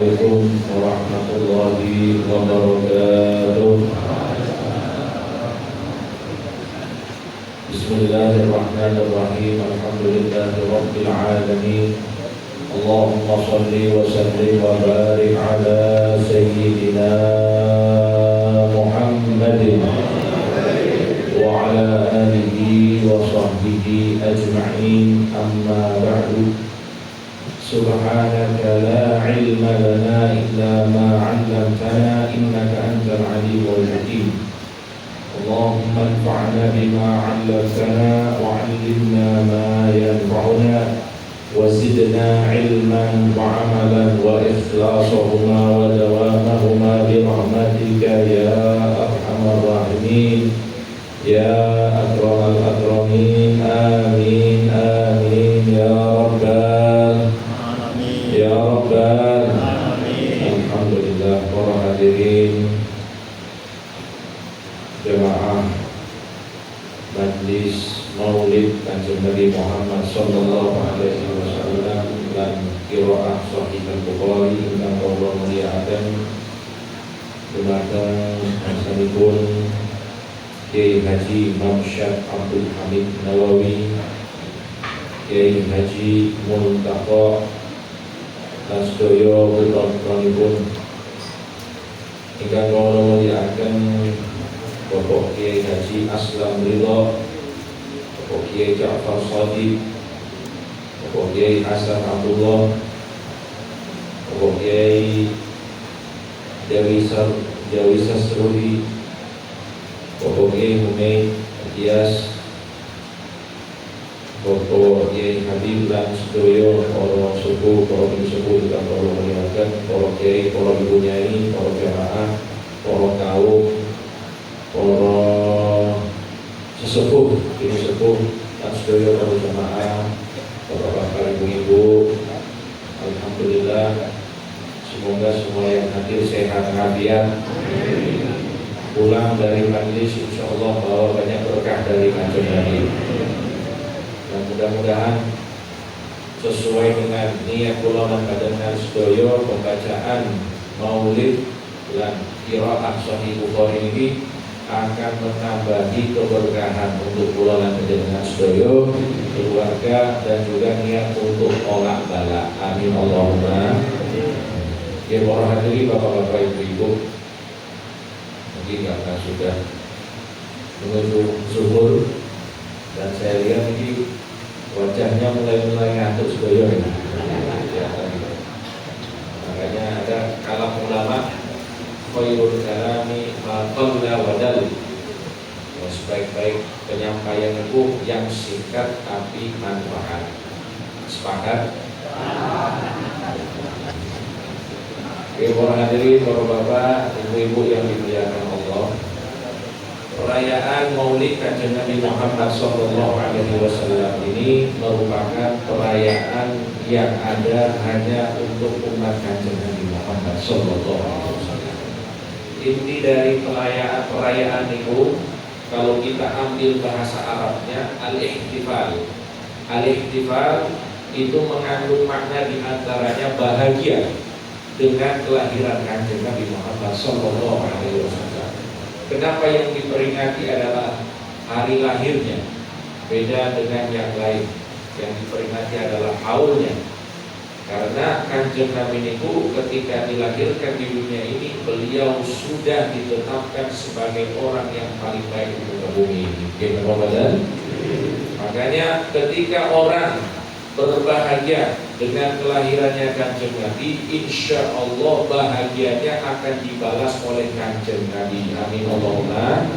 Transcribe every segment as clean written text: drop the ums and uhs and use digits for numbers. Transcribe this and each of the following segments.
Assalamualaikum warahmatullahi wabarakatuh. Bismillahirrahmanirrahim. Alhamdulillahirabbil alamin. Allahumma shalli wa sallim wa barik ala sayyidina Muhammadin wa ala alihi wa sahbihi ajma'in. Amma ba'du. Subhanaka la ilma lana illa ma 'allamtana innaka antal alimul hakim. Allahumma anfa'na bima 'allamtana wa 'allimna ma yanfa'una wa zidna 'ilman wa 'amalan wa ikhlashahuma wa dawamahuma bi rahmatika ya arhamar rahimin ya akramal akramin. Amin amin ya rabbal ya rabbal alamin. Alhamdulillah. Para hadirin jemaah majlis Maulid Kanjeng Nabi Muhammad sallallahu alaihi wasallam dan qiraah Sahih Al-Bukhari ingkang kula mulyakaken dumateng sanesipun Kiai Haji Imam Syekh Abdul Hamid Nawawi, Kiai Haji Multaqo dan sedaya putra-putranipun ingkang kula mulyakaken Bapak Kiai Haji Aslam Ridho, Bapak Kiai Ja'far Shadiq, Bapak Kiai Hasan Abdullah, Bapak Kiai Jawi Sasrudi, Bapak Kiai Humaid Atyas, Bapak Kiai Habib lan sedaya para suku, para sepuh ingkang kula mulyakaken, para kiai, para ibu nyai, para jamaah, para kaum, para sesepuh, ini sepuh dan sedaya para jamaah, para bapak ibu-ibu. Alhamdulillah, semoga semua yang hadir sehat walafiat. Pulang dari majlis insyaallah bawa banyak berkah dari Kanjeng Nabi. Dan mudah-mudahan sesuai dengan niat kula lan panjenengan sedaya pembacaan Maulid lan qiraah Sahih Bukhari ini akan menambahi keberkahan untuk kula lan panjenengan sedaya, keluarga dan juga niat untuk olah bala. Amin Allahumma. Ya para hadirin bapak-bapak ibu-ibu, mungkin karena sudah menuju zuhur dan saya lihat ini wajahnya mulai ngantuk sedaya ini. Ya, makanya ada kalam ulama khairul kalami ma qalla wa dal. Sebaik-baik penyampaian itu yang singkat tapi manfaat. Sepakat? Oke, para hadirin, para bapak, ibu-ibu yang dimuliakan Allah, perayaan Maulid Kanjeng Nabi Muhammad sallallahu alaihi wasallam ini merupakan perayaan yang ada hanya untuk umat Kanjeng Nabi Muhammad sallallahu alaihi wasallam. Inti dari perayaan itu, kalau kita ambil bahasa Arabnya, al-ihtifal. Al-ihtifal itu mengandung makna diantaranya bahagia dengan kelahiran Kanjeng Nabi Muhammad sallallahu alaihi wasallam. Kenapa yang diperingati adalah hari lahirnya, beda dengan yang lain. Yang diperingati adalah haulnya. Karena Kanjeng Nabi itu ketika dilahirkan di dunia ini, beliau sudah ditetapkan sebagai orang yang paling baik di muka bumi ini. Makanya ketika orang berbahagia dengan kelahirannya Kanjeng Nabi, insya Allah bahagianya akan dibalas oleh Kanjeng Nabi. Amin Allahumma.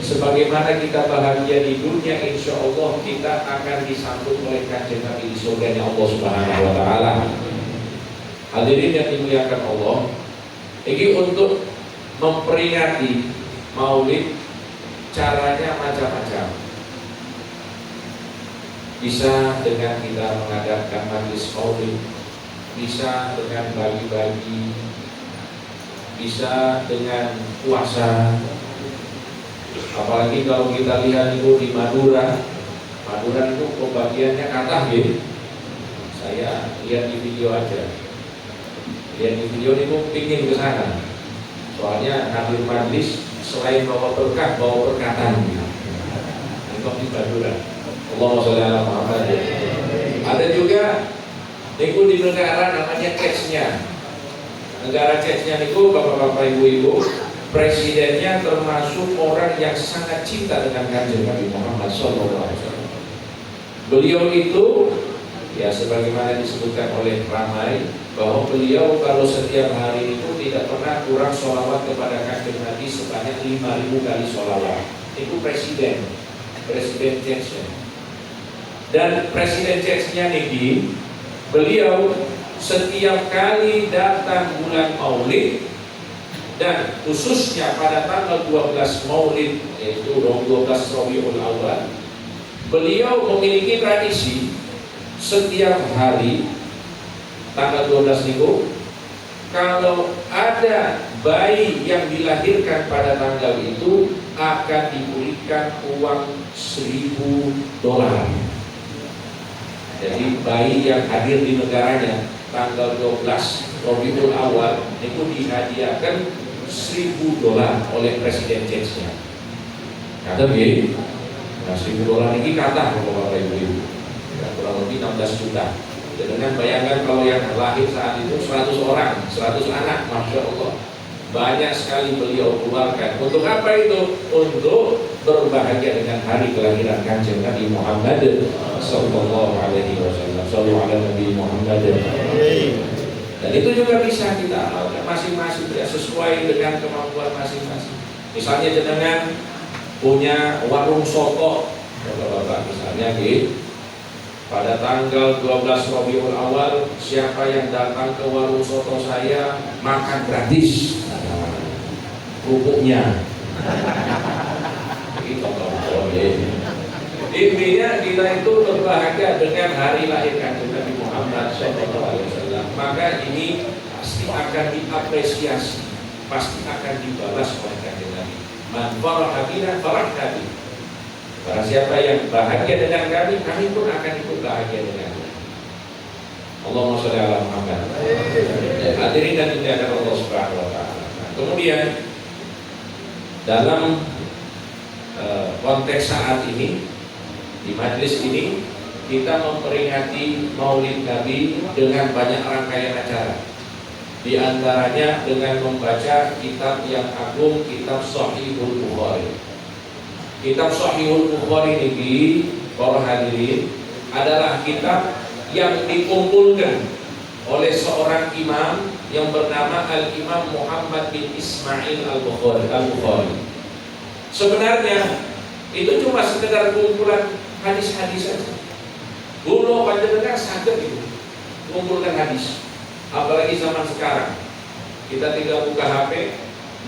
Sebagaimana kita bahagia di dunia, insya Allah kita akan disambut oleh Kanjeng Nabi di surganya Allah Subhanahu wa Ta'ala. Hadirin yang dimuliakan Allah, ini untuk memperingati Maulid, caranya macam-macam. Bisa dengan kita mengadakan majlis Maulid, bisa dengan bagi-bagi, bisa dengan puasa. Apalagi kalau kita lihat itu di Madura itu pembagiannya kata gitu. Saya lihat di video aja. Lihat di video itu pingin ke sana. Soalnya hadir majlis selain bawa berkah, bawa berkatan. Untuk di Madura. Allahumma sholli ala Muhammad. Ada juga niku di negara namanya Czechnya. Negara Czechnya niku bapak-bapak ibu-ibu, presidennya termasuk orang yang sangat cinta dengan Kanjeng Nabi Muhammad SAW. Beliau itu ya sebagaimana disebutkan oleh ramai bahwa beliau kalau setiap hari itu tidak pernah kurang sholawat kepada Kanjeng Nabi sebanyak 5.000 kali sholawat. Itu presiden Czechnya. Dan presiden Czechnya niki beliau setiap kali datang bulan Maulid dan khususnya pada tanggal 12 Maulid yaitu 12 Rabiul Awal, beliau memiliki tradisi setiap hari tanggal 12 niku kalau ada bayi yang dilahirkan pada tanggal itu akan diberikan uang $1.000. Jadi bayi yang hadir di negaranya tanggal 12 Rabiul Awal itu dihadiahkan $1.000 oleh Presiden Czechnya. Kata begini, nah $1.000 ini kata Bapak Ibu, ya, kurang lebih 16 juta. Dengan bayangkan kalau yang lahir saat itu 100 orang, 100 anak, Masya Allah. Banyak sekali beliau keluarkan. Untuk apa itu? Untuk berbahagia dengan hari kelahiran Kanjeng Nabi Muhammad sallallahu alaihi wasallam. Sallallahu alaihi Nabi Muhammad. Dan itu juga bisa kita amalkan masing-masing ya, sesuai dengan kemampuan masing-masing. Misalnya jenengan punya warung soto, Bapak-bapak misalnya gitu. Pada tanggal 12 Rabiul Awal, siapa yang datang ke warung soto saya makan gratis kerupuknya. Ini contoh. Intinya kita itu berbahagia dengan hari lahir Kanjeng Nabi Muhammad SAW. Maka ini pasti akan diapresiasi, pasti akan dibalas oleh Kanjeng Nabi. Man faraha bina farahna bihi. Barang siapa yang bahagia dengan kami, kami pun akan ikut bahagia dengannya. Allahumma sholli ala Muhammad. Hadirin dan dimuliakan Allah Subhanahu wa taala. Kemudian dalam konteks saat ini di majlis ini kita memperingati Maulid Nabi dengan banyak rangkaian acara. Di antaranya dengan membaca kitab yang agung, kitab Shahihul Bukhari. Kitab Shahihul Bukhari ini, para hadirin, adalah kitab yang dikumpulkan oleh seorang imam yang bernama Al-Imam Muhammad bin Ismail Al-Bukhari. Sebenarnya itu cuma sekedar kumpulan hadis-hadis saja. Dulu panjenengan saged itu mengumpulkan hadis. Apalagi zaman sekarang, kita tinggal buka HP,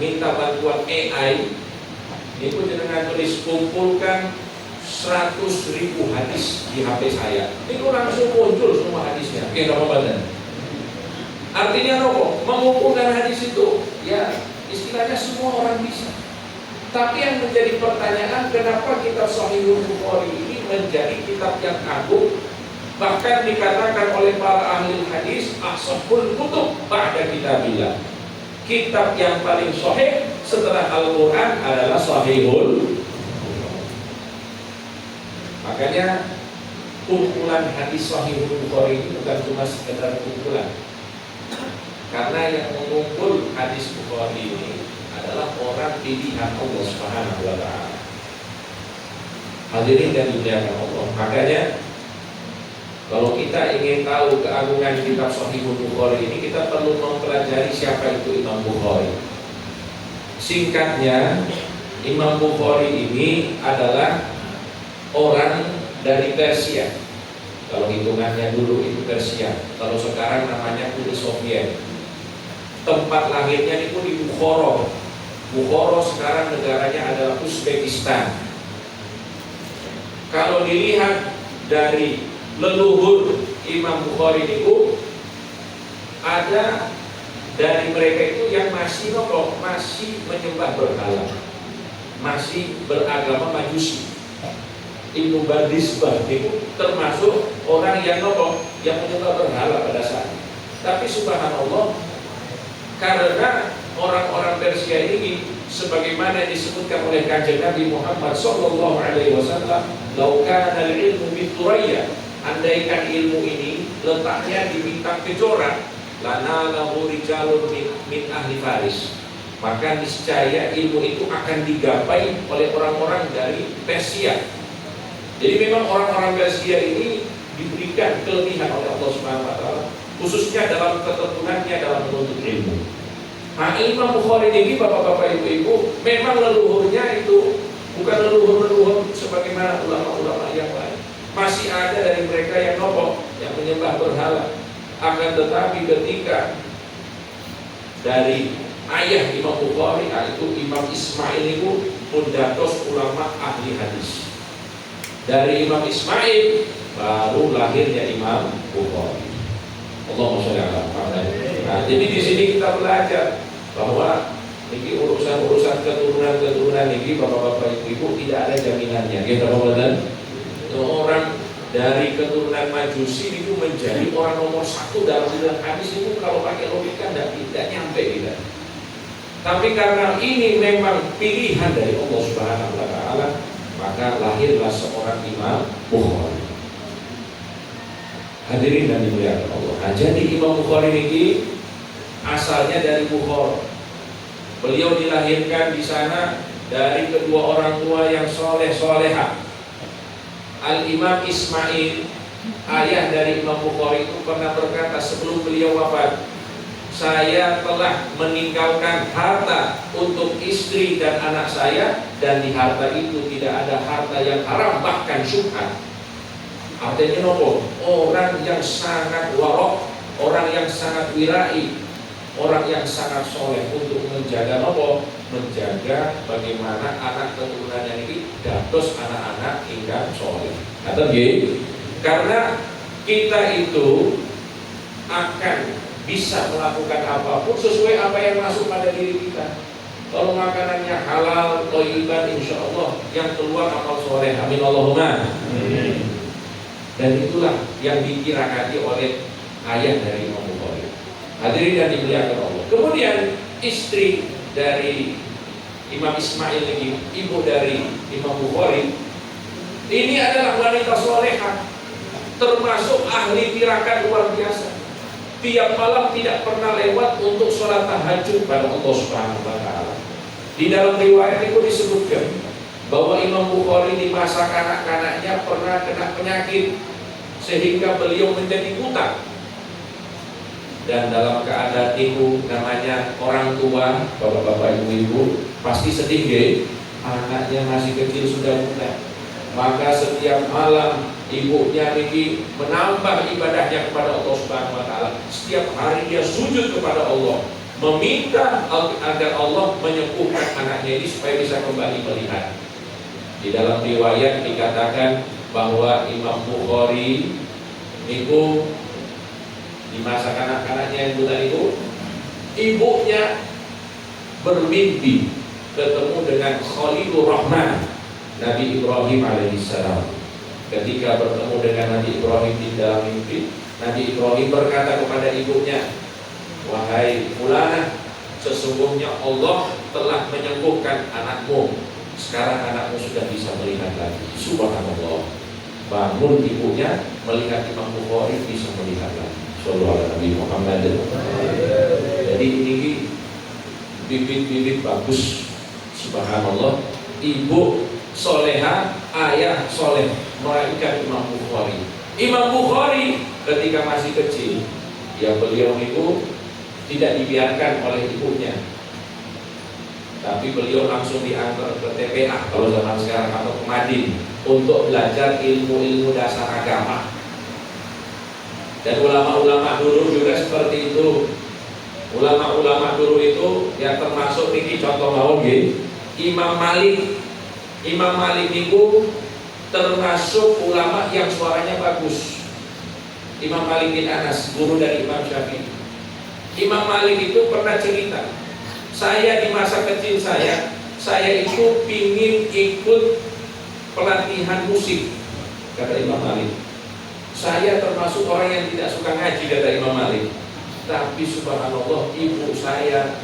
minta bantuan AI. Itu jenengan tulis kumpulkan 100.000 hadis di HP saya. Itu langsung muncul semua hadisnya. Oke, badan. Artinya apa? Mengumpulkan hadis itu, ya istilahnya semua orang bisa. Tapi yang menjadi pertanyaan, kenapa kitab Shahihul Bukhari ini menjadi kitab yang agung? Bahkan dikatakan oleh para ahli hadis, ashahul kutub ba'da kitabillah. Kitab yang paling sahih setelah Al-Quran adalah Shahihul. Makanya kumpulan hadis Shahihul Bukhari ini bukan cuma sekedar kumpulan, karena yang mengumpul hadis Bukhari ini adalah orang pilihan Allah Subhanahu wa taala. Hadirin dan dimuliakan Allah. Makanya kalau kita ingin tahu keagungan kitab Shahihul Bukhari ini, kita perlu mempelajari siapa itu Imam Bukhari. Singkatnya, Imam Bukhari ini adalah orang dari Persia. Kalau hitungannya dulu itu Persia, kalau sekarang namanya Uni Soviet. Tempat lahirnya itu di Bukhara. Bukhara sekarang negaranya adalah Uzbekistan. Kalau dilihat dari leluhur Imam Bukhari itu, ada dari mereka itu yang masih masih menyembah berhala, masih beragama Majusi. Ibnu Bardisbah itu termasuk orang yang yang menyembah berhala pada saat itu. Tapi subhanallah, Karena orang-orang Persia ini sebagaimana disebutkan oleh Kanjeng Nabi Muhammad sallallahu alaihi wasallam, "Lau kana al-ilmu bituraya", andaikan ilmu ini letaknya di bintang kejora, lanalahu rijalun min ahli Faris, maka niscaya ilmu itu akan digapai oleh orang-orang dari Persia. Jadi memang orang-orang Persia ini diberikan kelebihan oleh Allah Subhanahu wa taala, khususnya dalam ketekunannya dalam menuntut ilmu. Nah, Imam Bukhari ini, bapak-bapak, ibu-ibu, memang leluhurnya itu bukan leluhur sebagaimana ulama-ulama yang lain. Masih ada dari mereka yang nopo, yang menyembah berhala. Akan tetapi ketika dari ayah Imam Bukhari, yaitu Imam Ismail itu mundatos ulama ahli hadis. Dari Imam Ismail baru lahirnya Imam Bukhari. Allahumma sholli ala Muhammad. Nah, jadi di sini kita belajar bahwa ini urusan keturunan ini, bapak-bapak, ibu-ibu, tidak ada jaminannya. Kita bapak, orang dari keturunan Majusi itu menjadi orang nomor 1 dalam bidang hadis itu kalau pakai logika tidak nyampe kita. Tapi karena ini memang pilihan dari Allah Subhanahu wa taala, maka lahirlah seorang Imam Bukhari. Hadirin dan dimuliakan Allah. Nah, jadi Imam Bukhari ini asalnya dari Bukhara. Beliau dilahirkan di sana dari kedua orang tua yang soleh-solehah. Al-Imam Ismail, ayah dari Imam Bukhari, itu pernah berkata sebelum beliau wafat, "Saya telah meninggalkan harta untuk istri dan anak saya, dan di harta itu tidak ada harta yang haram, bahkan syubhat." Artinya nopo, orang yang sangat warok, orang yang sangat wirai, orang yang sangat soleh untuk menjaga nopo, menjaga bagaimana anak keturunannya ini dados anak-anak hingga soleh. Atau gini, karena kita itu akan bisa melakukan apapun sesuai apa yang masuk pada diri kita. Kalau makanannya halal, thayyiban, insya Allah yang keluar amal soleh. Amin Allahumma. Dan itulah yang dikirakan oleh ayah dari Imam Bukhari. Hadirin dan dimuliakan Allah. Kemudian istri dari Imam Ismail ini, ibu dari Imam Bukhari, ini adalah wanita solehah, termasuk ahli tirakat luar biasa. Tiap malam tidak pernah lewat untuk sholat tahajud pada Allah Subhanahu wa taala. Di dalam riwayat itu disebutkan bahwa Imam Bukhari di masa kanak-kanaknya pernah kena penyakit sehingga beliau menjadi buta. Dan dalam keadaan itu, namanya orang tua, bapak-bapak, ibu-ibu, pasti sedih ya, anaknya masih kecil sudah buta. Maka setiap malam ibunya ini menambah ibadahnya kepada Allah Subhanahu wa taala. Setiap hari dia sujud kepada Allah, meminta agar Allah menyembuhkan anaknya ini supaya bisa kembali melihat. Di dalam riwayat dikatakan bahwa Imam Bukhari itu di masa kanak-kanaknya yang buta itu, ibunya bermimpi ketemu dengan Khalilur Rahman, Nabi Ibrahim alaihissalam. Ketika bertemu dengan Nabi Ibrahim di dalam mimpi, Nabi Ibrahim berkata kepada ibunya, "Wahai Fulana, sesungguhnya Allah telah menyembuhkan anakmu. Sekarang anakmu sudah bisa melihat lagi." Subhanallah. Bangun ibunya melihat Imam Bukhari bisa melihat lagi. Sallallahu alaihi Nabi Muhammad. Jadi ini bibit-bibit bagus. Subhanallah. Ibu soleha, ayah soleh, melahirkan Imam Bukhari. Imam Bukhari ketika masih kecil, ya beliau itu tidak dibiarkan oleh ibunya, tapi beliau langsung diantar ke TPA kalau zaman sekarang atau ke Madin untuk belajar ilmu-ilmu dasar agama. Dan ulama-ulama dulu juga seperti itu. Ulama-ulama dulu itu yang termasuk ini contoh mawon nggih, Imam Malik. Imam Malik itu termasuk ulama yang suaranya bagus. Imam Malik bin Anas, guru dari Imam Syafi'i. Imam Malik itu pernah cerita, saya di masa kecil saya itu pingin ikut pelatihan musik, kata Imam Malik. Saya termasuk orang yang tidak suka ngaji, kata Imam Malik. tapi subhanallah ibu saya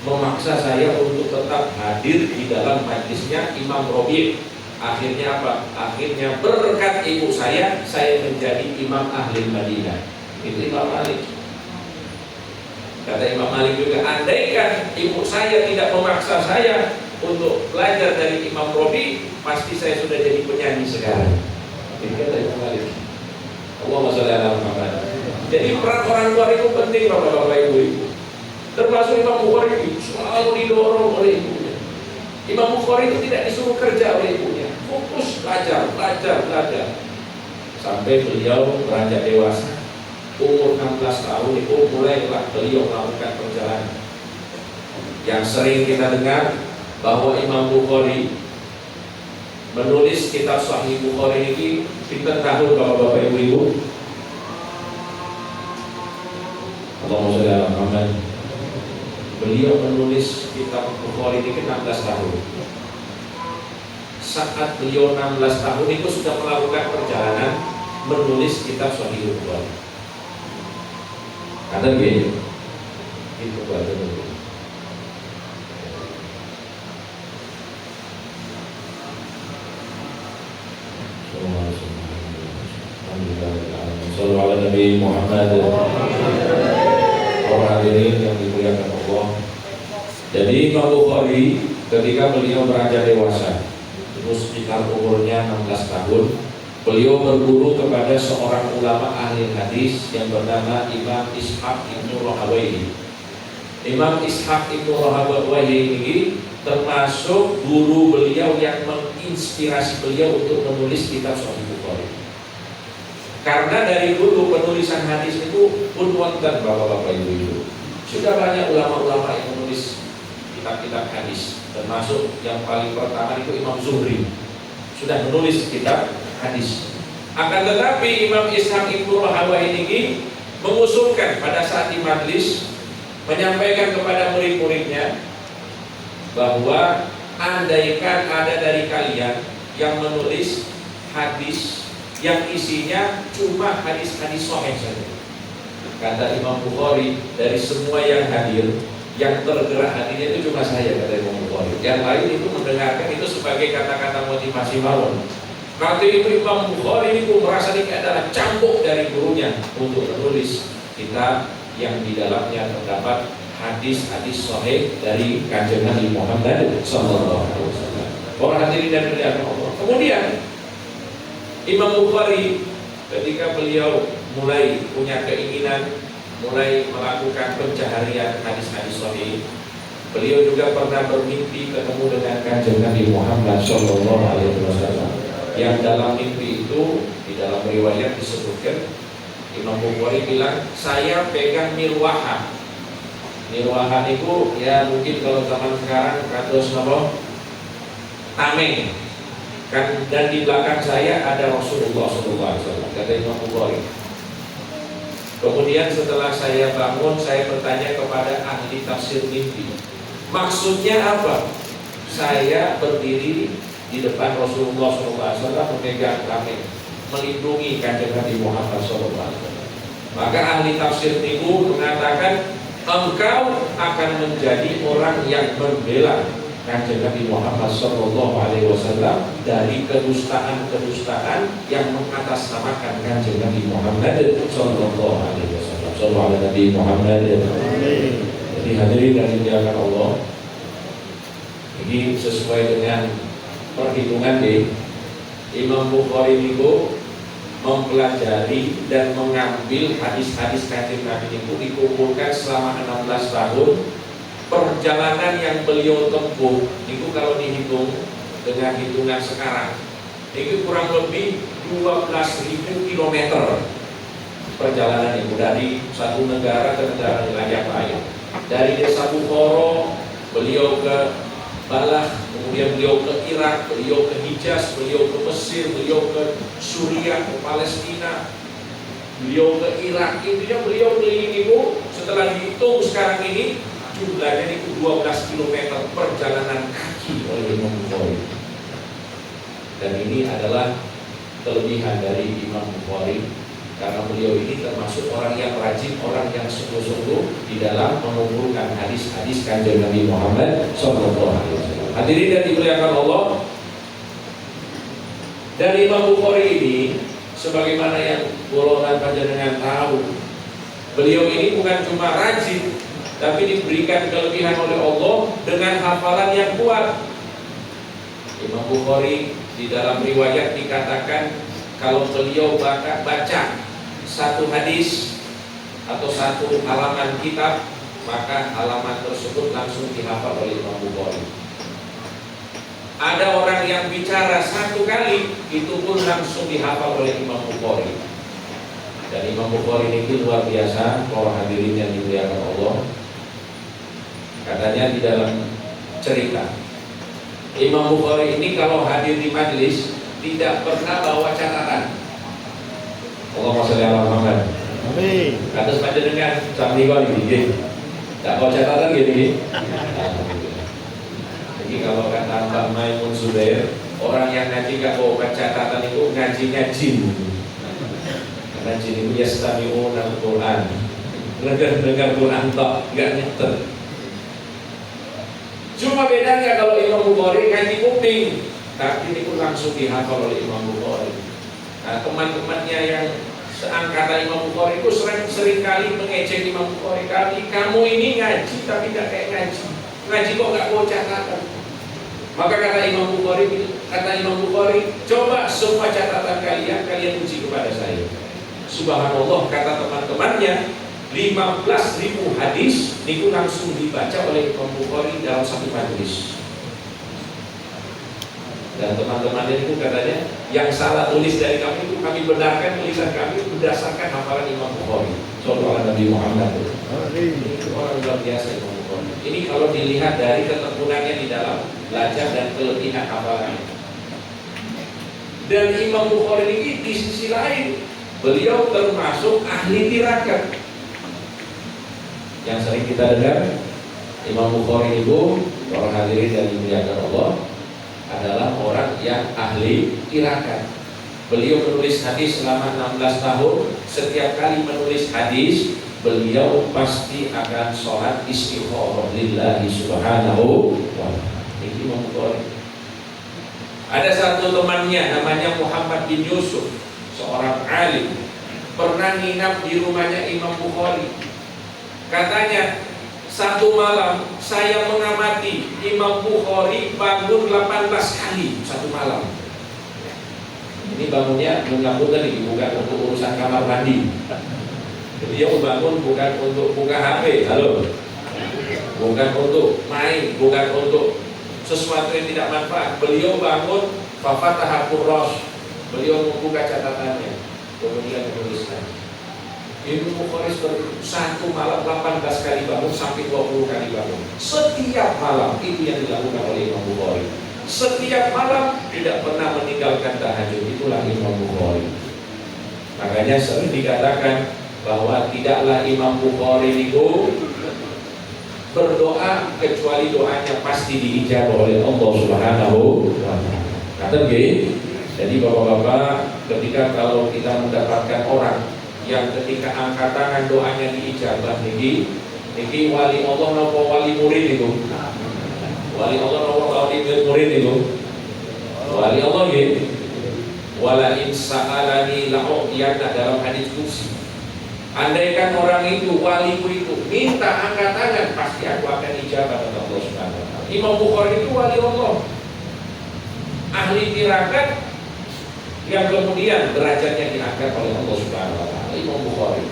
memaksa saya untuk tetap hadir di dalam majlisnya Imam Robi. Akhirnya apa? Akhirnya berkat ibu saya menjadi imam ahli Madinah. Itu Imam Malik. Kata Imam Malik juga, andaikan ibu saya tidak memaksa saya untuk belajar dari Imam Robi, pasti saya sudah jadi penyanyi sekarang. Itu kata Imam Malik. Allahumma sholli ala Muhammad. Jadi peran orang tua itu penting, bapak-bapak, ibu-ibu. Termasuk Imam Bukhari selalu didorong oleh ibunya. Imam Bukhari itu tidak disuruh kerja oleh ibunya, fokus belajar. Sampai beliau beranjak dewasa, umur 16 tahun itu mulailah beliau melakukan perjalanan. Yang sering kita dengar bahwa Imam Bukhari menulis kitab Sahih Bukhari ini pinten tahun bapak-bapak, ibu-ibu? Allahumma sholli ala Muhammad. Beliau menulis kitab Bukhari ini 16 tahun. Saat beliau 16 tahun itu sudah melakukan perjalanan menulis kitab Sahih Bukhari. Ada begini, itu ada begini. Sallallahu alaihi Nabi Muhammad. Orang hadirin yang dimuliakan Allah. Jadi Imam Bukhari ketika beliau beranjak dewasa, terus sekitar umurnya 16 tahun, beliau berguru kepada seorang ulama ahli hadis yang bernama Imam Ishaq Ibnu Rahawayhi. Imam Ishaq Ibnu Rahawayhi ini termasuk guru beliau yang menginspirasi beliau untuk menulis kitab Sahih Bukhari. Karena dari dulu penulisan hadis itu pun wonten bapak-bapak, ibu-ibu. Sudah banyak ulama-ulama yang menulis kitab-kitab hadis, termasuk yang paling pertama itu Imam Zuhri sudah menulis kitab hadis. Akan tetapi Imam Ishaq Ibnu Rahawayhi ini mengusulkan pada saat di majlis, menyampaikan kepada murid-muridnya bahwa andaikan ada dari kalian yang menulis hadis yang isinya cuma hadis-hadis sahih saja. Kata Imam Bukhari, dari semua yang hadir, yang tergerak hatinya itu cuma saya, kata Imam Bukhari. Yang lain itu mendengarkan itu sebagai kata-kata motivasi mawon. Waktu itu Imam Bukhari itu merasa ini adalah cambuk dari gurunya untuk menulis kitab yang di dalamnya terdapat hadis-hadis sahih dari Kanjeng Nabi Muhammad sallallahu alaihi wasallam. Orang hadirin dan dimuliakan Allah. Kemudian Imam Bukhari ketika beliau mulai punya keinginan, mulai melakukan pencaharian hadis-hadis sahih, beliau juga pernah bermimpi ketemu dengan Kanjeng Nabi Muhammad sallallahu alaihi wasallam. Yang dalam mimpi itu di dalam riwayat disebutkan Imam Bukhari bilang, saya pegang mirwahan. Mirwahan itu ya mungkin kalau zaman sekarang kados napa? Tameng. Kan, dan di belakang saya ada Rasulullah SAW, kata Imam Bukhari. Kemudian setelah saya bangun, saya bertanya kepada ahli tafsir mimpi, maksudnya apa? Saya berdiri di depan Rasulullah SAW memegang tameng, melindungi Kanjeng Nabi Muhammad SAW. Maka ahli tafsir itu mengatakan, engkau akan menjadi orang yang membela Kanjeng Nabi Muhammad sallallahu alaihi wasallam dari kedustaan-kedustaan yang mengatasnamakan Kanjeng Nabi Muhammad sallallahu alaihi wasallam. Sallallahu alaihi Nabi Muhammad. Jadi hadirin dan dimuliakan Allah, ini sesuai dengan perhitungan Imam Bukhari itu mempelajari dan mengambil hadis-hadis Kanjeng Nabi itu dikumpulkan selama 16 tahun. Perjalanan yang beliau tempuh itu kalau dihitung dengan hitungan sekarang itu kurang lebih 12.000 kilometer perjalanan itu dari satu negara ke negara yang lain. Dari desa Bukhara beliau ke Balah, kemudian beliau ke Irak, beliau ke Hijaz, beliau ke Mesir, beliau ke Suriah, ke Palestina, beliau ke Irak. Intinya beliau keliling itu setelah dihitung sekarang ini jumlahnya itu 12 km perjalanan kaki oleh Imam Bukhari. Dan ini adalah kelebihan dari Imam Bukhari karena beliau ini termasuk orang yang rajin, orang yang sungguh-sungguh di dalam mengumpulkan hadis-hadis Kanjeng Nabi Muhammad SAW. Hadirin yang dimuliakan Allah, dan Imam Bukhari ini sebagaimana yang golongan panjenengan tahu, beliau ini bukan cuma rajin, tapi diberikan kelebihan oleh Allah dengan hafalan yang kuat. Imam Bukhari di dalam riwayat dikatakan kalau beliau baca satu hadis atau satu halaman kitab, maka halaman tersebut langsung dihafal oleh Imam Bukhari. Ada orang yang bicara satu kali, itu pun langsung dihafal oleh Imam Bukhari. Dan Imam Bukhari ini luar biasa, para hadirin yang dimuliakan Allah. Katanya di dalam cerita, Imam Bukhari ini kalau hadir di majelis tidak pernah bawa catatan. Allahumma sholli ala Muhammad. Amin. Kata sepeda dengan sami kau ini, tak bawa catatan gini. Jadi kalau kata Mbak Maimun Zubair, orang yang ngaji gak bawa catatan itu ngajinya jin. Karena jin itu yastami'un al-Quran, dengar Quran tak, gak nyeter. Cuma bedanya kalau Imam Bukhari ngaji kuping, tapi ini pun langsung dihafal oleh Imam Bukhari. Nah, teman-temannya yang seangkatan Imam Bukhari itu sering kali mengejek Imam Bukhari. Kamu ini ngaji tapi tidak kayak ngaji. Ngaji kok gak bawa catatan. Maka kata Imam Bukhari, coba semua catatan kalian uji kepada saya. Subhanallah, kata teman-temannya, 15.000 hadis itu langsung dibaca oleh Imam Bukhari dalam satu majelis. Dan teman-temannya itu katanya, yang salah tulis dari kami itu kami benarkan tulisan kami berdasarkan hafalan Imam Bukhari. Sallallahu Nabi Muhammad. Itu orang luar biasa Imam Bukhari. Ini kalau dilihat dari ketekunannya di dalam belajar dan kelebihan hafalannya. Dan Imam Bukhari ini di sisi lain, beliau termasuk ahli tirakat. Yang sering kita dengar, Imam Bukhari itu, para hadirin dan dimuliakan Allah, adalah orang yang ahli tirakat. Beliau menulis hadis selama 16 tahun. Setiap kali menulis hadis, beliau pasti akan sholat istikharah lillahi subhanahu wa ta'ala. Ini Imam Bukhari. Ada satu temannya namanya Muhammad bin Yusuf, seorang alim, pernah nginap di rumahnya Imam Bukhari. Katanya, satu malam saya mengamati Imam Bukhari bangun 18 kali satu malam. Ini bangunnya menggabung tadi, bukan untuk urusan kamar mandi. Beliau bangun bukan untuk buka HP, halo, bukan untuk main, bukan untuk sesuatu yang tidak manfaat. Beliau bangun fafataha qurras, beliau membuka catatannya, kemudian menuliskan. Imam Bukhari satu malam 18 kali bangun sampai 20 kali bangun. Setiap malam itu yang dilakukan oleh Imam Bukhari. Setiap malam tidak pernah meninggalkan tahajud. Itulah Imam Bukhari. Makanya sering dikatakan bahwa tidaklah Imam Bukhari itu berdoa kecuali doanya pasti diijabah oleh Allah Subhanahu wa ta'ala. Kata gini, jadi bapak-bapak, ketika kalau kita mendapatkan orang yang ketika angkat tangan doanya diijabah, niki wali Allah nopo wali murid itu, wali Allah nopo wali murid itu, wali Allah gitu. Wala in sa'alani la'u'tiyana, dalam hadis qudsi. Andaikan orang itu, waliku itu minta angkat tangan, pasti aku akan ijabah kepada Allah Subhanahu wa ta'ala. Imam Bukhari itu wali Allah, ahli tirakat, yang kemudian derajatnya diangkat oleh Allah Subhanahu wa ta'ala. Imam Bukhari.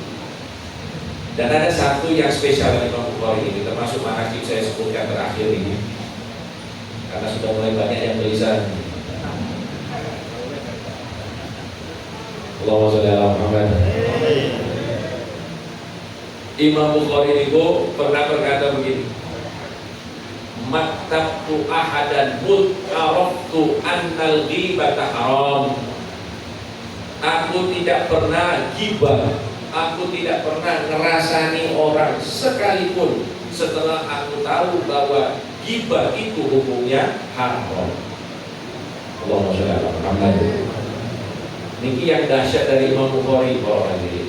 Dan ada satu yang spesial dari Imam Bukhari ini, termasuk manaqib saya sebutkan terakhir ini, karena sudah mulai banyak yang tulisan. Allahumma sholli ala Muhammad. Imam Bukhari itu pernah berkata begini, maktabtu ahadan mut'araftu annal ghibata haram. Aku tidak pernah gibah, aku tidak pernah ngerasani orang sekalipun setelah aku tahu bahwa gibah itu hukumnya haram. Allahumma sholli ala Muhammad. Niki yang dahsyat dari Imam Bukhari para hadirin.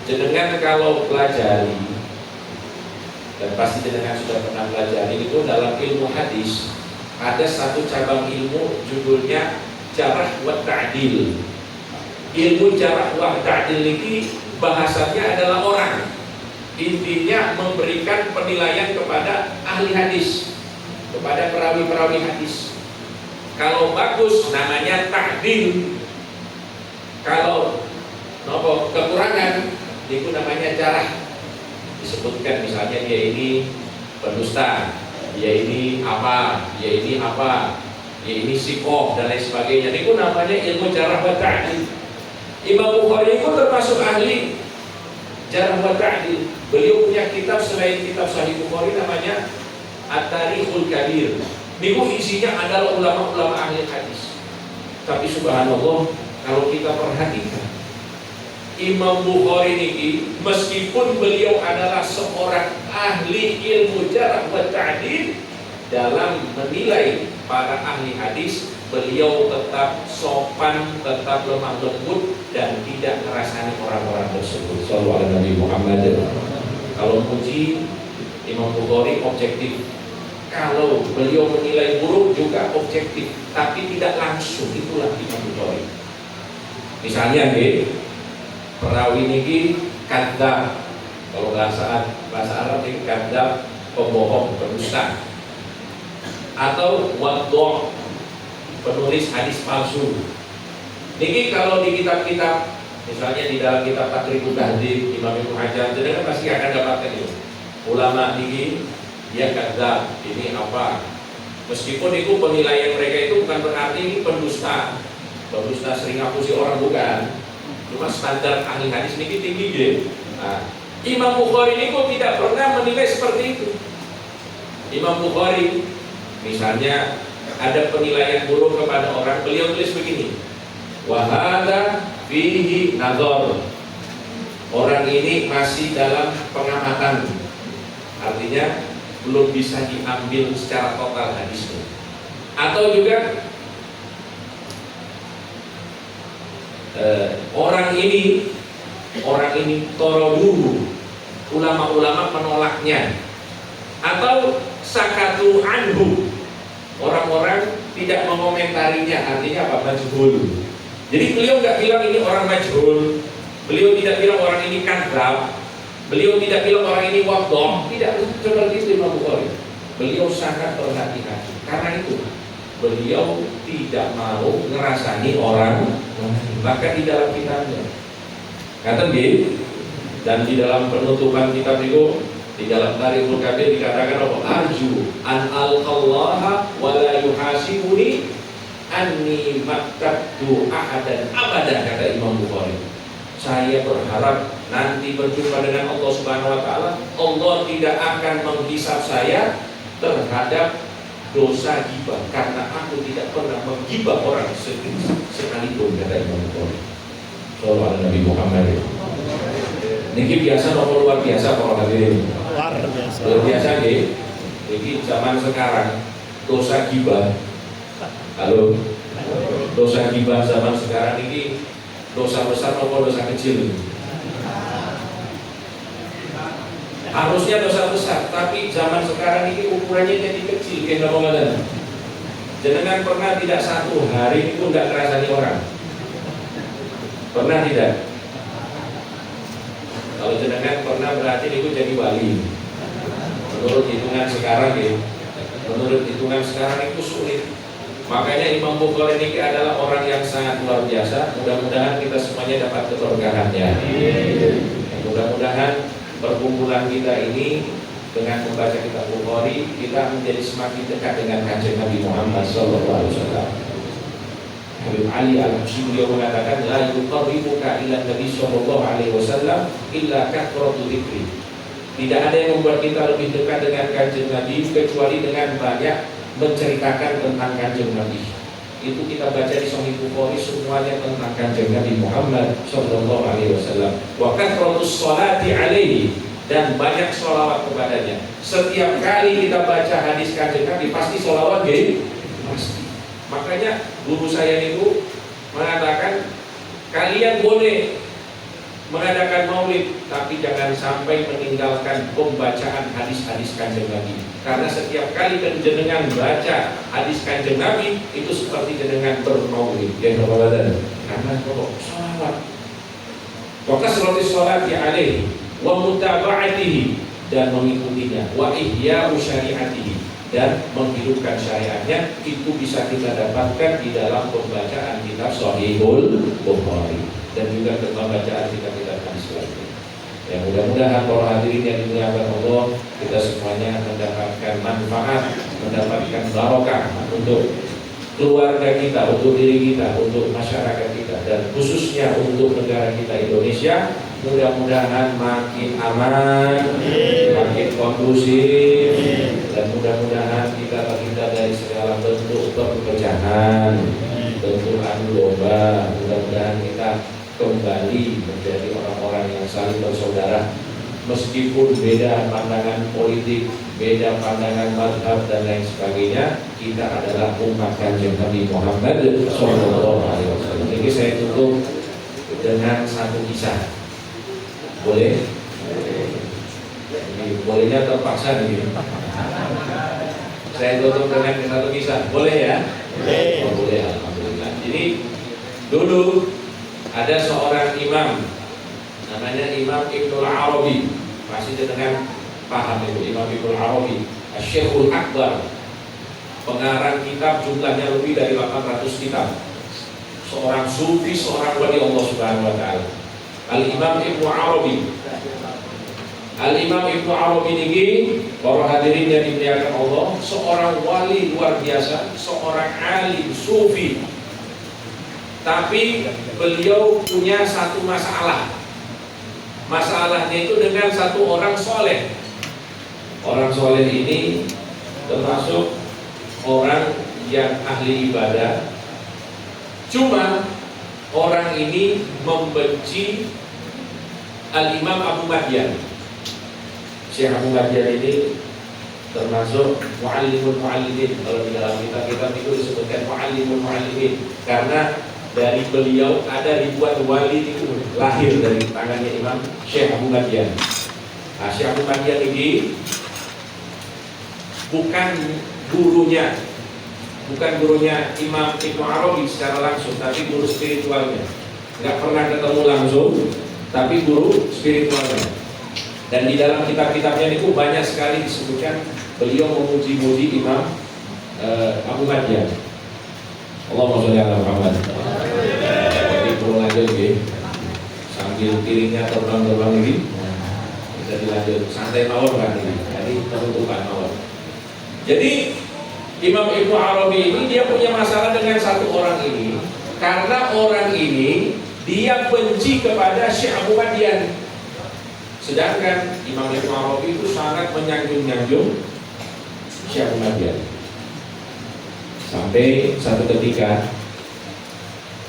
Jenengan kalau pelajari, dan pasti jenengan sudah pernah pelajari itu dalam ilmu hadis, ada satu cabang ilmu judulnya jarah wa ta'dil. Ilmu jarah wa ta'dil ini bahasanya adalah orang. Intinya memberikan penilaian kepada ahli hadis, kepada perawi-perawi hadis. Kalau bagus namanya ta'dil. Kalau kekurangan itu namanya jarah. Disebutkan misalnya dia ini pendusta, dia ini apa, dia ini sikoh dan lain sebagainya. Itu namanya ilmu jarah wa ta'dil. Imam Bukhari itu termasuk ahli jarah wa ta'dil. Beliau punya kitab selain kitab Sahih Bukhari namanya At-Tarikhul Kabir. Itu isinya adalah ulama-ulama ahli hadis. Tapi subhanallah, kalau kita perhatikan Imam Bukhari ini, meskipun beliau adalah seorang ahli ilmu jarah wa ta'dil, dalam menilai para ahli hadis, beliau tetap sopan, tetap lemah lembut, dan tidak merasani orang-orang tersebut. Shallallahu alaihi Nabi Muhammad. Kalau puji Imam Bukhari objektif, kalau beliau menilai buruk juga objektif, tapi tidak langsung. Itulah Imam Bukhari. Misalnya perawi ini kadzab, kalau bahasa Arab ini kadzab, pembohong, pendusta, atau wadh', penulis hadis palsu. Niki kalau di kitab-kitab, misalnya di dalam kitab Taqribut Tahdzib Imam Ibnu Hajar, jenengan pasti akan dapatkan itu. Ulama niki dia kadzab, ini apa? Meskipun itu penilaian mereka itu bukan berarti ini pendusta sering ngapusi orang, bukan. Cuma standar ahli hadis niki tinggi gitu. Nah, Imam Bukhari ini kok tidak pernah menilai seperti itu. Imam Bukhari misalnya ada penilaian buruk kepada orang, beliau tulis begini: wa hadza fihi nazar. Orang ini masih dalam pengamatan. Artinya belum bisa diambil secara total hadisnya. Atau juga orang ini toroduhu, ulama-ulama menolaknya. Atau sakatu anhu, orang-orang tidak mengomentarinya. Artinya apa? Majhul. Jadi beliau nggak bilang ini orang majhul, beliau tidak bilang orang ini kadzab, beliau tidak bilang orang ini wadh'. Tidak seperti itu Imam Bukhari. Beliau sangat berhati-hati. Karena itu beliau tidak mau ngerasani orang. Maka di dalam kitabnya kata dia, dan di dalam penutupan kitab itu, di dalam Tarikhul Kabir dikatakan apa? Arju an alqallaha wa la yuhasibuni anni maktabtu ahadan abadan, kata Imam Bukhari. Saya berharap nanti berjumpa dengan Allah Subhanahu wa taala, Allah tidak akan menghisab saya terhadap dosa ghibah, karena aku tidak pernah menggibah orang sekalipun, kata Imam Bukhari. Sallallahu alaihi Nabi Muhammad. Niki biasa nomor luar biasa para hadirin. Luar biasa nggih. Niki zaman sekarang dosa ghibah. Halo. Dosa ghibah zaman sekarang ini dosa besar atau dosa kecil? Harusnya dosa besar, tapi zaman sekarang ini ukurannya jadi kecil. Kita ngomongin, jenengan pernah tidak satu hari itu nggak ngerasani orang? Pernah tidak? Kalau jenengan pernah berarti itu jadi wali. Menurut hitungan sekarang ya, menurut hitungan sekarang itu sulit. Makanya Imam Bukhari ini adalah orang yang sangat luar biasa. Mudah-mudahan kita semuanya dapat keberkahannya. Mudah-mudahan perkumpulan kita ini dengan membaca kitab Bukhari, kita menjadi semakin dekat dengan kanjeng Nabi Muhammad SAW. Habib Ali Al-Hashimi beliau mengatakan, la yuqarribuka ila Nabi SAW illa kathratu dzikri. Tidak ada yang membuat kita lebih dekat dengan kanjeng Nabi kecuali dengan banyak menceritakan tentang kanjeng Nabi. Itu kita baca di Sahih Bukhari semuanya tentang kanjeng Nabi Muhammad sallallahu alaihi wasallam. Wa kathratus sholati alaihi, dan banyak sholawat kepadanya. Setiap kali kita baca hadis kanjeng Nabi pasti sholawat, pasti. Makanya guru saya itu mengatakan kalian boleh mengadakan maulid, tapi jangan sampai meninggalkan pembacaan hadis-hadis Kanjeng Nabi. Karena setiap kali jenengan baca hadis Kanjeng Nabi itu seperti jenengan bermaulid. Ya badan. Karena kalau salat, maka sholat alaihi wa mutaba'atihi, dan mengikutinya, wa ihya'u syari'atihi, dan menghidupkan syariatnya, itu bisa kita dapatkan di dalam pembacaan kitab Shahihul Bukhari dan juga pembacaan kitab-kitab hadis lainnya. Ya, mudah-mudahan para hadirin yang dimuliakan Allah, kita semuanya mendapatkan manfaat, mendapatkan barokah untuk keluarga kita, untuk diri kita, untuk masyarakat kita, dan khususnya untuk negara kita Indonesia. Mudah-mudahan makin aman, makin kondusif, dan mudah-mudahan kita terhindar dari segala bentuk perpecahan, bentuk adu domba. Mudah-mudahan kita kembali menjadi orang-orang yang saling bersaudara, meskipun beda pandangan politik, beda pandangan mazhab dan lain sebagainya. Kita adalah umat Kanjeng Nabi Muhammad SAW. Jadi saya tutup dengan satu kisah. Boleh? Bolehnya terpaksa nih. Saya tutup dengan satu kisah. Boleh ya? Boleh. Oh, boleh, alhamdulillah. Jadi dulu ada seorang imam, namanya Imam Ibnul Arabi. Pasti dengan paham itu, Imam Ibnul Arabi, Asy-Syekhul Akbar, pengarang kitab jumlahnya lebih dari 800 kitab. Seorang sufi, seorang wali Allah Subhanahu wa taala. Al-Imam Ibnu Arabi. Al-Imam Ibnu Arabi ini, para hadirin yang dimuliakan Allah, seorang wali luar biasa, seorang alim sufi. Tapi beliau punya satu masalah. Masalahnya itu dengan satu orang soleh. Orang soleh ini termasuk orang yang ahli ibadah. Cuma orang ini membenci Al-Imam Abu Madyan. Syekh Abu Madyan ini termasuk muallimul muallimin. Kalau di dalam kitab-kitab itu disebutkan muallimul muallimin, karena dari beliau ada ribuan wali itu lahir dari tangannya Imam Syekh Abu Madyan. Nah, Syekh Abu Madyan ini bukan gurunya Imam Ibnu Arabi secara langsung, tapi guru spiritualnya. Nggak pernah ketemu langsung, tapi guru spiritualnya. Dan di dalam kitab-kitabnya itu banyak sekali disebutkan beliau memuji-muji Imam Abu Madyan. Allahumma sholli ala Muhammad. Jadi perlu lanjut ya, sambil piringnya terbang-terbang ini, bisa dilanjut santai mawar kan ini. Jadi penutupan mawar. Jadi Imam Ibnu Arabi ini dia punya masalah dengan satu orang ini, karena orang ini dia benci kepada Syekh Abu Madyan. Sedangkan Imam Ibnu Arabi itu sangat menyanjung-nyanjung Syekh Abu Madyan. Sampai satu ketika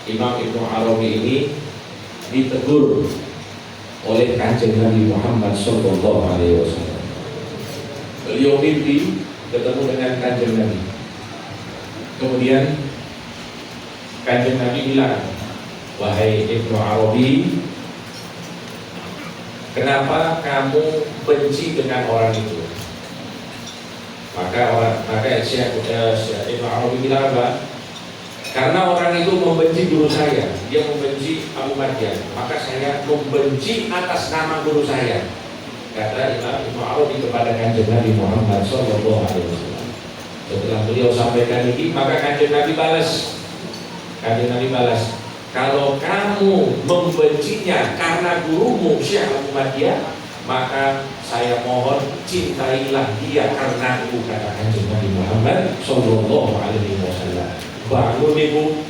Imam Ibnu Arabi ini ditegur oleh Kanjeng Nabi Muhammad SAW. Beliau mimpi ketemu dengan Kanjeng Nabi. Kemudian Kanjeng Nabi bilang, wahai Ibnu Arabi, kenapa kamu benci dengan orang itu? Maka Syekh Ibnu Arabi bilang apa? Karena orang itu membenci guru saya, dia membenci Abu Madyan, maka saya membenci atas nama guru saya. Kata Imam Ibnu Arabi kepada Kanjeng Nabi Muhammad SAW. Setelah beliau sampaikan ini, maka Kanjeng Nabi balas. Kanjeng Nabi balas, kalau kamu membencinya karena gurumu Syekh Abu Madyan, maka saya mohon cintailah dia karena aku, kata Kanjeng Nabi Muhammad SAW. Bangun ibu,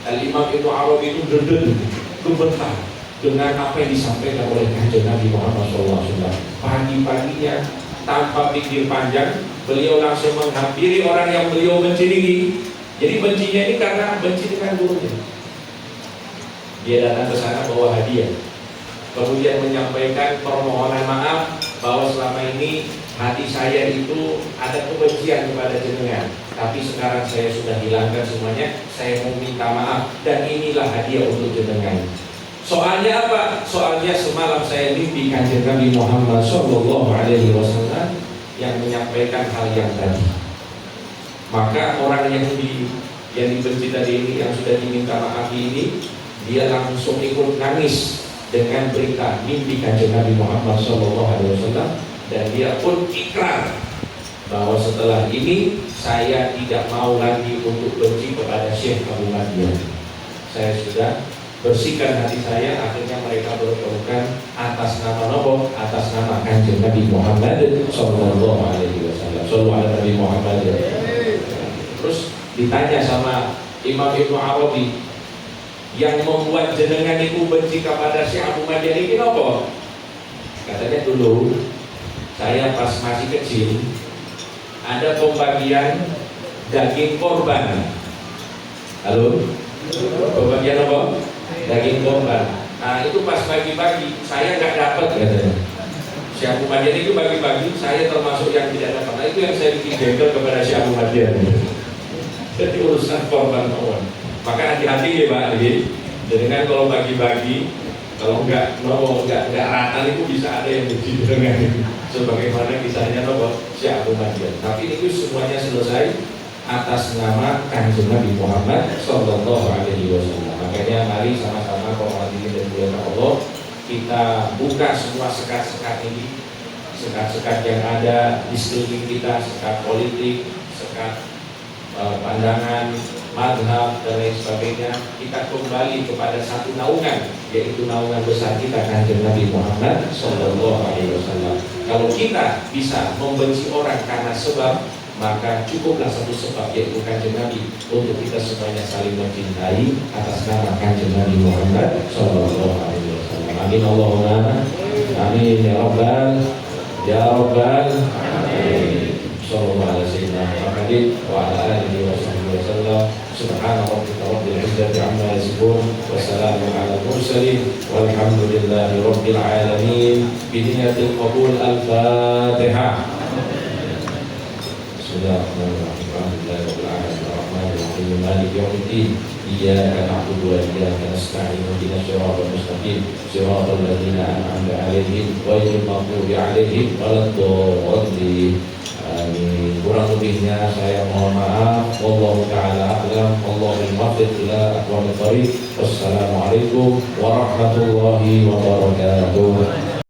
Al-Imam Ibnu Arabi itu dendeng, gemetar dengan apa yang disampaikan oleh Kanjeng Nabi Muhammad SAW. Pagi-paginya tanpa pikir panjang, beliau langsung menghampiri orang yang beliau benci ini. Jadi bencinya ini karena benci dengan gurunya. Dia datang ke sana bawa hadiah, kemudian menyampaikan permohonan maaf bahwa selama ini hati saya itu ada kebencian kepada jenengan, tapi sekarang saya sudah hilangkan semuanya. Saya mau minta maaf dan inilah hadiah untuk jenengan. Soalnya apa? Soalnya semalam saya mimpi Kanjeng Nabi Muhammad SAW yang menyampaikan hal yang tadi. Maka orang Yahudi yang dibenci tadi ini, yang sudah diminta maaf ini, dia langsung ikut nangis dengan berita mimpi Kanjeng Nabi Muhammad SAW, dan dia pun ikrar bahwa setelah ini saya tidak mau lagi untuk benci kepada Syekh Abu Madian. Saya sudah bersihkan hati saya. Akhirnya mereka berpelukan atas nama Nabi, atas nama Kanjeng Nabi Muhammad Sallallahu Alaihi Wasallam. Sallallahu Alaihi Nabi Muhammad. Terus ditanya sama Imam Ibnu Arabi, yang membuat jenengan itu benci kepada Syekh Abu Madian ini apa? Katanya dulu saya pas masih kecil ada pembagian daging korban. Halo? Pembagian apa? Daging korban. Nah itu pas bagi-bagi saya nggak dapat katanya. Syekh Abu Madian itu bagi-bagi, saya termasuk yang tidak dapat. Nah itu yang saya bikin jengkel kepada Syekh Abu Madian. Jadi urusan korban kawan. Maka hati-hati ya Pak. Jadi kan kalau bagi-bagi, kalau nggak rata itu bisa ada yang benci dengan itu. Sebagaimana kisahnya Syekh Abu Madian. Tapi itu semuanya selesai atas nama Kanjeng Nabi Muhammad Sallallahu Alaihi Wasallam. Makanya mari sama-sama kaum hadirin dan muliakan Allah, kita buka semua sekat-sekat ini, sekat-sekat yang ada di sekeliling kita, sekat politik, sekat pandangan, madhab dan lain sebagainya. Kita kembali kepada satu naungan, yaitu naungan besar kita Kanjeng Nabi Muhammad Sallallahu Alaihi Wasallam. Kalau kita bisa membenci orang karena sebab, maka cukuplah satu sebab, yaitu Kanjeng Nabi, untuk kita semuanya saling mencintai atas nama Kanjeng Nabi Muhammad Sallallahu Alaihi Wasallam. Amin Allahumma amin ya rabbal alamin. Sallallahu alaihi wa ala alihi wa sahbihi wa sallam. Subhana rabbika rabbil izzati amma yasifun wa salamun ala mursalin walhamdulillahi rabbil alamin. Biniyatil qabul al-Fatihah. Bismillahirrahmanirrahim. Alhamdulillahirabbil alamin arrahmanir rahim maliki yaumiddin. Iyyaka na'budu wa iyyaka nasta'in ihdinas siratal mustaqim siratal ladzina an'amta 'alaihim ghairil maghdubi 'alaihim waladdallin. Amin. Kurang lebihnya saya mohon maaf. Wallahu ta'ala a'lam. Wallahul muwaffiq ila aqwamit thoriq. Wassalamualaikum warahmatullahi wabarakatuh.